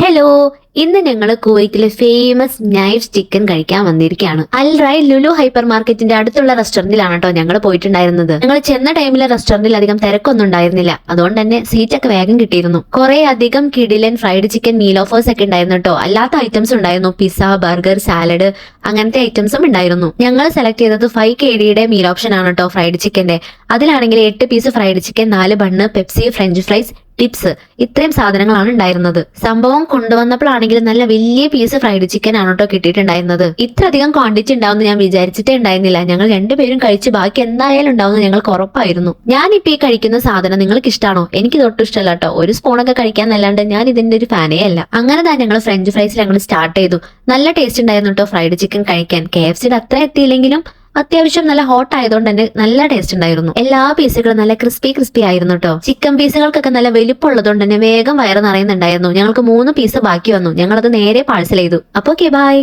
Hello, ഇന്ന് ഞങ്ങൾ കുവൈറ്റിലെ ഫേമസ് നൈഫ് ചിക്കൻ കഴിക്കാൻ വന്നിരിക്കുകയാണ്. അൽ റൈ ലുലു ഹൈപ്പർ മാർക്കറ്റിന്റെ അടുത്തുള്ള റെസ്റ്റോറന്റിലാണ് കേട്ടോ ഞങ്ങൾ പോയിട്ടുണ്ടായിരുന്നത്. ഞങ്ങൾ ചെന്ന ടൈമിലെ റെസ്റ്റോറന്റിൽ അധികം തിരക്കൊന്നും ഉണ്ടായിരുന്നില്ല. അതുകൊണ്ട് തന്നെ സീറ്റൊക്കെ വേഗം കിട്ടിയിരുന്നു. കുറെ അധികം കിടിലൻ ഫ്രൈഡ് ചിക്കൻ മീൽ ഓഫേഴ്സ് ഒക്കെ ഉണ്ടായിരുന്നു കേട്ടോ. അല്ലാത്ത ഐറ്റംസ് ഉണ്ടായിരുന്നു. പിസ്സ, ബർഗർ, സാലഡ് അങ്ങനത്തെ ഐറ്റംസും ഉണ്ടായിരുന്നു. ഞങ്ങൾ സെലക്ട് ചെയ്തത് 5 KDയുടെ മീൽ ഓപ്ഷൻ ആണ് കേട്ടോ, ഫ്രൈഡ് ചിക്കന്റെ. അതിലാണെങ്കിൽ 8 piece fried chicken, 4 bun, Pepsi, French fries, tips, ഇത്രയും സാധനങ്ങളാണ് ഉണ്ടായിരുന്നത്. സംഭവം കൊണ്ടുവന്നപ്പോഴാണെങ്കിൽ നല്ല വലിയ പീസ് ഫ്രൈഡ് ചിക്കൻ ആണ് കേട്ടോ കിട്ടിയിട്ടുണ്ടായിരുന്നത്. ഇത്രയധികം ക്വാണ്ടിറ്റി ഉണ്ടാവുമെന്ന് ഞാൻ വിചാരിച്ചിട്ടേ ഉണ്ടായിരുന്നില്ല. ഞങ്ങൾ രണ്ടുപേരും കഴിച്ച് ബാക്കി എന്തായാലും ഉണ്ടാവുമെന്ന് ഞങ്ങൾക്ക് ഉറപ്പായിരുന്നു. ഞാനിപ്പോ ഈ കഴിക്കുന്ന സാധനം നിങ്ങൾക്ക് ഇഷ്ടമാണോ? എനിക്ക് തൊട്ടും ഇഷ്ടമല്ല കേട്ടോ. ഒരു സ്പൂണൊക്കെ കഴിക്കാന്നല്ലാണ്ട് ഞാൻ ഇതിന്റെ ഒരു ഫാനേ അല്ല. അങ്ങനെ തന്നെ ഞങ്ങൾ ഫ്രഞ്ച് ഫ്രൈസിൽ ഞങ്ങൾ സ്റ്റാർട്ട് ചെയ്തു. നല്ല ടേസ്റ്റ് ഉണ്ടായിരുന്നു കേട്ടോ ഫ്രൈഡ് ചിക്കൻ കഴിക്കാൻ. KFCയുടെ അത്ര എത്തിയില്ലെങ്കിലും അത്യാവശ്യം നല്ല ഹോട്ട് ആയതുകൊണ്ട് തന്നെ നല്ല ടേസ്റ്റ് ഉണ്ടായിരുന്നു. എല്ലാ പീസുകളും നല്ല ക്രിസ്പി ആയിരുന്നു കേട്ടോ. ചിക്കൻ പീസുകൾക്കൊക്കെ നല്ല വലിപ്പമുള്ളതുകൊണ്ട് തന്നെ വേഗം വയറ് നിറയുന്നുണ്ടായിരുന്നു. ഞങ്ങൾക്ക് 3 പീസ് ബാക്കി വന്നു. ഞങ്ങളത് നേരെ പാഴ്സൽ ചെയ്തു. അപ്പൊ ഓക്കെ, ബൈ.